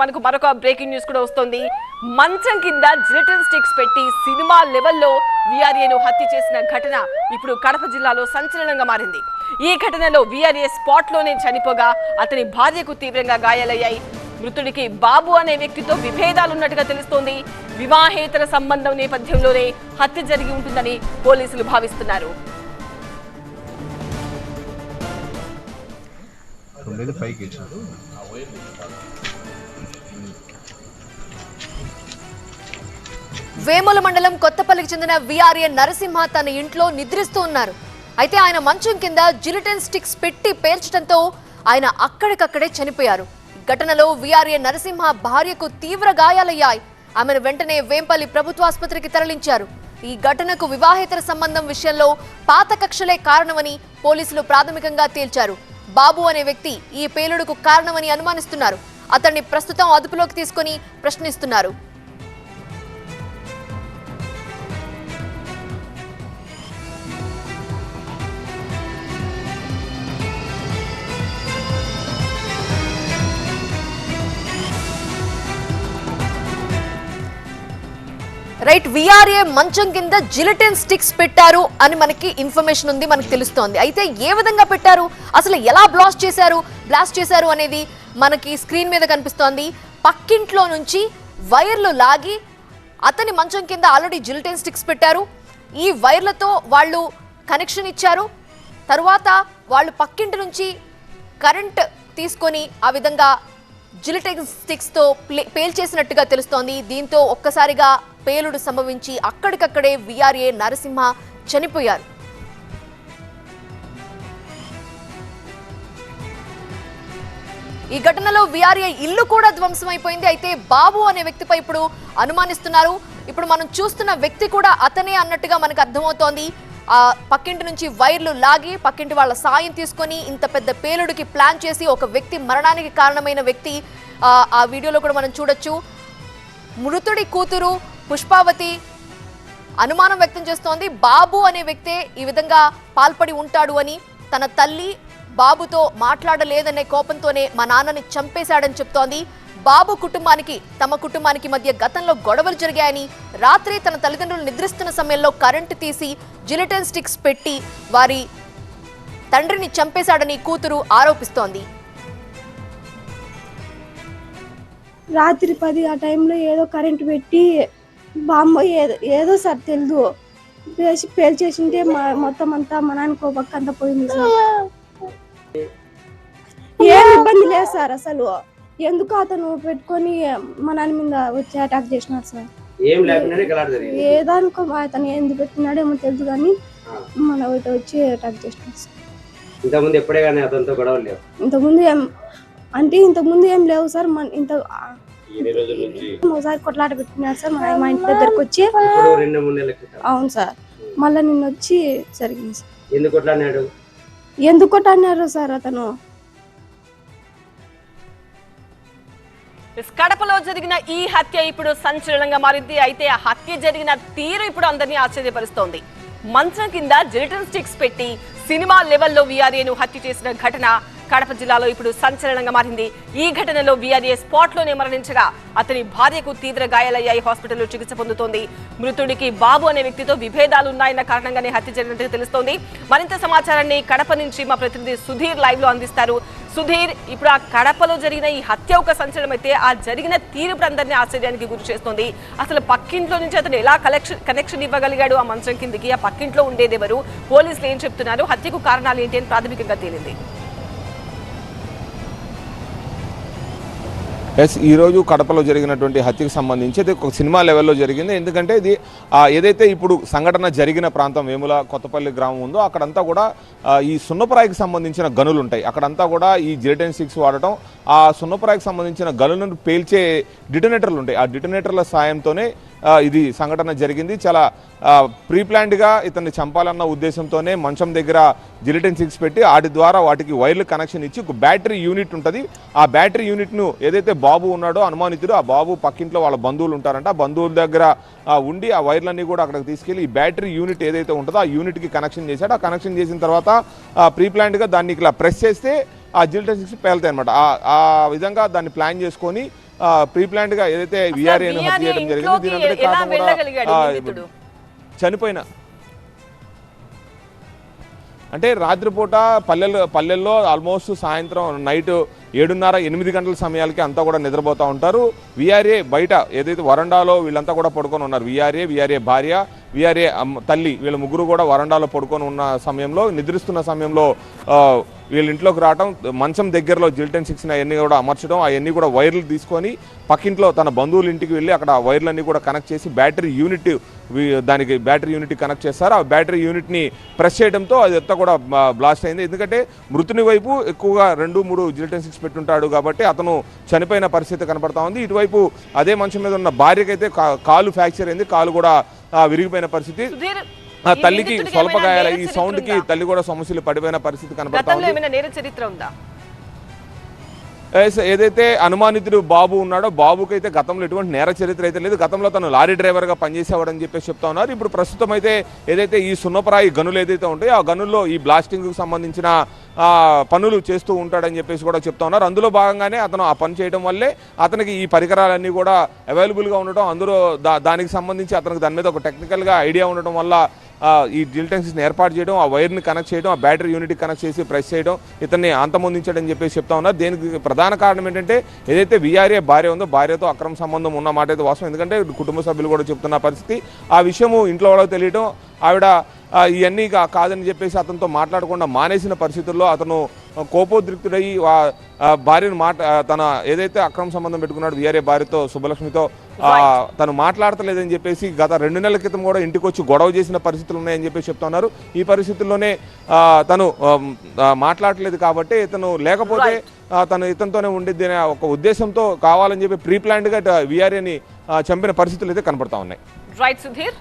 మనకు మరొక breaking news కూడా వస్తుంది. మంచం కింద జిలెటిన్ స్టిక్స్ పెట్టి సినిమా లెవెల్లో విఆర్ఏను హత్య చేసిన ఘటన ఇప్పుడు కడప జిల్లాలో సంచలనంగా మారింది. ఈ ఘటనలో విఆర్ఏ స్పాట్ లోనే చనిపోగా అతని భార్యకు తీవ్రంగా గాయాలయ్యాయి. మృతుడికి బాబు అనే వ్యక్తితో విభేదాలున్నట్టుగా తెలుస్తోంది. వివాహేతర సంబంధం నేపథ్యంలోనే హత్య జరిగి ఉంటుందని పోలీసులు భావిస్తున్నారు. వేముల మండలం కొత్తపల్లికి చెందిన విఆర్ఏ నరసింహ తన ఇంట్లో నిద్రిస్తూ ఉన్నారు. అయితే ఆయన మంచం కింద జిలెటిన్ స్టిక్స్ పెట్టి పేల్చడంతో ఆయన అక్కడికక్కడే చనిపోయారు. ఘటనలో విఆర్ఏ నరసింహ భార్యకు తీవ్ర గాయాలయ్యాయి. ఆమెను వెంటనే వేంపల్లి ప్రభుత్వాసుపత్రికి తరలించారు. ఈ ఘటనకు వివాహేతర సంబంధం విషయంలో పాత కక్షలే కారణమని పోలీసులు ప్రాథమికంగా తేల్చారు. బాబు అనే వ్యక్తి ఈ పేలుడుకు కారణమని అనుమానిస్తున్నారు. అతన్ని ప్రస్తుతం అదుపులోకి తీసుకుని ప్రశ్నిస్తున్నారు. రైట్, విఆర్ఏ మంచం కింద జిలెటిన్ స్టిక్స్ పెట్టారు అని మనకి ఇన్ఫర్మేషన్ ఉంది, మనకు తెలుస్తోంది. అయితే ఏ విధంగా పెట్టారు, అసలు ఎలా బ్లాస్ట్ చేశారు అనేది మనకి స్క్రీన్ మీద కనిపిస్తోంది. పక్కింట్లో నుంచి వైర్లు లాగి అతని మంచం కింద ఆల్రెడీ జిలెటిన్ స్టిక్స్ పెట్టారు. ఈ వైర్లతో వాళ్ళు కనెక్షన్ ఇచ్చారు. తరువాత వాళ్ళు పక్కింటి నుంచి కరెంట్ తీసుకొని ఆ విధంగా జిలెటిన్ స్టిక్స్ తో పేల్చేసినట్టుగా తెలుస్తోంది. దీంతో ఒక్కసారిగా పేలుడు సంభవించి అక్కడికక్కడే విఆర్ఏ నరసింహ చనిపోయారు. ఈ ఘటనలో విఆర్ఏ ఇల్లు కూడా ధ్వంసమైపోయింది. అయితే బాబు అనే వ్యక్తిపై ఇప్పుడు అనుమానిస్తున్నారు. ఇప్పుడు మనం చూస్తున్న వ్యక్తి కూడా అతనే అన్నట్టుగా మనకు అర్థమవుతోంది. ఆ పక్కింటి నుంచి వైర్లు లాగి పక్కింటి వాళ్ళ సాయం తీసుకొని ఇంత పెద్ద పేలుడికి ప్లాన్ చేసి ఒక వ్యక్తి మరణానికి కారణమైన వ్యక్తి ఆ వీడియోలో కూడా మనం చూడొచ్చు. మృతుడి కూతురు పుష్పావతి అనుమానం వ్యక్తం చేస్తోంది. బాబు అనే వ్యక్తే ఈ విధంగా పాల్పడి ఉంటాడు అని, తన తల్లి బాబుతో మాట్లాడలేదనే కోపంతోనే మా నాన్నని చంపేశాడని చెప్తోంది. బాబు కుటుంబానికి తమ కుటుంబానికి మధ్య గతంలో గొడవలు జరిగాయని, రాత్రి తన తల్లిదండ్రులు నిద్రిస్తున్న సమయంలో కరెంటు తీసి జిలెటిన్ స్టిక్స్ పెట్టి వారి తండ్రిని చంపేశాడని కూతురు ఆరోపిస్తోంది. రాత్రి 10 ఆ టైంలో ఏదో కరెంటు పెట్టి బాంబు ఏదో సార్ తెలియదు వేసి పేల్చేసింటే మొత్తం అంతా మా నాన్నకు పక్క అంతా పోయింది సార్. ఏం ఇబ్బంది లేదు సార్. అసలు ఎందుకు అతను పెట్టుకొని మా నాన్న మీద వచ్చి అటాక్ చేసినారు సార్. ఏదానికో అతను ఎందుకు పెట్టినాడేమో తెలుసు కానీ మన వచ్చి అటాక్ చేసినారు సార్. ఇంతకుముందు ఏం లేవు సార్. ఒకసారి కొట్లాట పెట్టినారు సార్ మా ఇంటి దగ్గరకు వచ్చి. అవును సార్, మళ్ళీ నిన్న వచ్చి జరిగింది సార్. ఎందుకు కొట్లాడినారు సార్ అతను? కడపలో జరిగిన ఈ హత్య ఇప్పుడు సంచలనంగా మారింది. అయితే ఆ హత్య జరిగిన తీరు ఇప్పుడు అందరినీ ఆశ్చర్యపరుస్తోంది. మంచం కింద జిలెటిన్ స్టిక్స్ పెట్టి సినిమా లెవెల్లో విఆర్ఏను హత్య చేసిన ఘటన కడప జిల్లాలో ఇప్పుడు సంచలనంగా మారింది. ఈ ఘటనలో విఆర్ఏ స్పాట్ లోనే మరణించగా అతని భార్యకు తీవ్ర గాయాలయ్యాయి. హాస్పిటల్లో చికిత్స పొందుతోంది. మృతుడికి బాబు అనే వ్యక్తితో విభేదాలు ఉన్నాయన్న కారణంగానే హత్య జరిగినట్టు తెలుస్తోంది. మరింత సమాచారాన్ని కడప నుంచి మా ప్రతినిధి సుధీర్ లైవ్ లో అందిస్తారు. సుధీర్, ఇప్పుడు ఆ కడపలో జరిగిన ఈ హత్య ఒక సంచలనం అయితే ఆ జరిగిన తీరు అందరినీ ఆశ్చర్యానికి గురి చేస్తోంది. అసలు పక్కింట్లో నుంచి అతను ఎలా కనెక్షన్ ఇవ్వగలిగాడు ఆ మంచం కిందికి? ఆ పక్కింట్లో ఉండేదెవరు? పోలీసులు ఏం చెప్తున్నారు? హత్యకు కారణాలు ఏంటి అని ప్రాథమికంగా తేలింది. ఈరోజు కడపలో జరిగినటువంటి హత్యకు సంబంధించి అది ఒక సినిమా లెవెల్లో జరిగింది. ఎందుకంటే ఇది ఏదైతే ఇప్పుడు సంఘటన జరిగిన ప్రాంతం వేముల కొత్తపల్లి గ్రామం ఉందో అక్కడంతా కూడా ఈ సున్నపరాయికి సంబంధించిన గనులు ఉంటాయి. అక్కడంతా కూడా ఈ జిలెటిన్ స్టిక్స్ వాడటం, ఆ సున్నపరాయికి సంబంధించిన గనులను పేల్చే డిటోనేటర్లు ఉంటాయి. ఆ డిటోనేటర్ల సాయంతోనే ఇది సంఘటన జరిగింది. చాలా ప్రీప్లాన్డ్గా ఇతన్ని చంపాలన్న ఉద్దేశంతోనే మంచం దగ్గర జిలెటిన్ స్టిక్స్ పెట్టి వాటి ద్వారా వాటికి వైర్లు కనెక్షన్ ఇచ్చి ఒక బ్యాటరీ యూనిట్ ఉంటుంది. ఆ బ్యాటరీ యూనిట్ను ఏదైతే బాబు ఉన్నాడో అనుమానితుడు, ఆ బాబు పక్కింట్లో వాళ్ళ బంధువులు ఉంటారంట, ఆ బంధువుల దగ్గర ఉండి ఆ వైర్లన్నీ కూడా అక్కడికి తీసుకెళ్లి ఈ బ్యాటరీ యూనిట్ ఏదైతే ఉంటుందో ఆ యూనిట్కి కనెక్షన్ చేశాడు. ఆ కనెక్షన్ చేసిన తర్వాత ప్రీప్లాన్డ్గా దాన్ని ఇలా ప్రెస్ చేస్తే ఆ జిలెటిన్ స్టిక్స్ పేలుతాయి అనమాట. ఆ విధంగా దాన్ని ప్లాన్ చేసుకొని ప్రీ ప్లాన్డ్ గా ఏదైతే విఆర్ఏను హత్య చేయడం జరిగింది దీని అందరికీ కారణం కూడా చనిపోయిన అంటే రాత్రిపూట పల్లెల్లో ఆల్మోస్ట్ సాయంత్రం నైట్ 7:30-8 గంటల సమయాలకి అంతా కూడా నిద్రపోతూ ఉంటారు. విఆర్ఏ బయట ఏదైతే వరండాలో వీళ్ళంతా కూడా పడుకొని ఉన్నారు. విఆర్ఏ భార్య, విఆర్ఏ తల్లి వీళ్ళ ముగ్గురు కూడా వరండాలో పడుకొని ఉన్న సమయంలో, నిద్రిస్తున్న సమయంలో వీళ్ళ ఇంట్లోకి రావడం, మంచం దగ్గరలో జిల్టన్ 6 అవన్నీ కూడా అమర్చడం, అవన్నీ కూడా వైర్లు తీసుకొని పక్కింట్లో తన బంధువుల ఇంటికి వెళ్ళి అక్కడ వైర్లన్నీ కూడా కనెక్ట్ చేసి బ్యాటరీ యూనిట్ కనెక్ట్ చేస్తారు. ఆ బ్యాటరీ యూనిట్ని ప్రెస్ చేయడంతో అది అంతా కూడా బ్లాస్ట్ అయింది. ఎందుకంటే మృతుని వైపు ఎక్కువగా 2-3 జిల్టన్ 6 పెట్టుంటాడు కాబట్టి అతను చనిపోయిన పరిస్థితి కనపడతా ఉంది. ఇటువైపు అదే మంచం మీద ఉన్న భార్యకైతే కాలు ఫ్రాక్చర్ అయింది, కాలు కూడా విరిగిపోయిన పరిస్థితి. తల్లికి స్వల్ప గాయాల, ఈ సౌండ్ కి తల్లి కూడా సమస్యలు పడిపోయిన పరిస్థితి కనపడతా ఉంది. ఏదైతే అనుమానితుడు బాబు ఉన్నాడో బాబుకైతే గతంలో ఎటువంటి నేర చరిత్ర అయితే లేదు. గతంలో తను లారీ డ్రైవర్గా పనిచేసేవాడని చెప్పేసి చెప్తా ఉన్నారు. ఇప్పుడు ప్రస్తుతం అయితే ఏదైతే ఈ సున్నపరాయి గనులు ఏదైతే ఉంటాయో ఆ గనుల్లో ఈ బ్లాస్టింగ్కి సంబంధించిన పనులు చేస్తూ ఉంటాడని చెప్పేసి కూడా చెప్తా ఉన్నారు. అందులో భాగంగానే అతను ఆ పని చేయడం వల్లే అతనికి ఈ పరికరాలన్నీ కూడా అవైలబుల్గా ఉండటం, అందులో దానికి సంబంధించి అతనికి దాని మీద ఒక టెక్నికల్గా ఐడియా ఉండటం వల్ల ఈ జిల్టన్స్ని ఏర్పాటు చేయడం, ఆ వైర్ని కనెక్ట్ చేయడం, ఆ బ్యాటరీ యూనిట్కి కనెక్ట్ చేసి ప్రెస్ చేయడం, ఇతన్ని అంతమొందించడం చెప్పేసి చెప్తా ఉన్నారు. దీనికి ప్రధాన కారణం ఏంటంటే ఏదైతే విఆర్ఏ భార్య ఉందో భార్యతో అక్రమ సంబంధం ఉన్న మాట అయితే వాస్తవం. ఎందుకంటే కుటుంబ సభ్యులు కూడా చెప్తున్న పరిస్థితి, ఆ విషయము ఇంట్లో వాళ్ళకి తెలియటం, ఆవిడ ఇవన్నీ కాదని చెప్పేసి అతనితో మాట్లాడకుండా మానేసిన పరిస్థితుల్లో అతను కోపోద్రిక్తుడయి భార్యను తన ఏదైతే అక్రమ సంబంధం పెట్టుకున్నాడు విఆర్ఏ భార్యతో సుబ్బలక్ష్మితో తను మాట్లాడతలేదని చెప్పేసి గత 2 నెలల క్రితం కూడా ఇంటికి వచ్చి గొడవ చేసిన పరిస్థితులు ఉన్నాయని చెప్పేసి చెప్తున్నారు. ఈ పరిస్థితుల్లోనే తను మాట్లాడలేదు కాబట్టి ఇతను లేకపోతే తను ఇతనితోనే ఉండిద్ది అనే ఒక ఉద్దేశంతో కావాలని చెప్పి ప్రీ ప్లాన్డ్గా విఆర్ఏని చంపిన పరిస్థితులు అయితే కనపడతా ఉన్నాయి. రైట్ సుధీర్.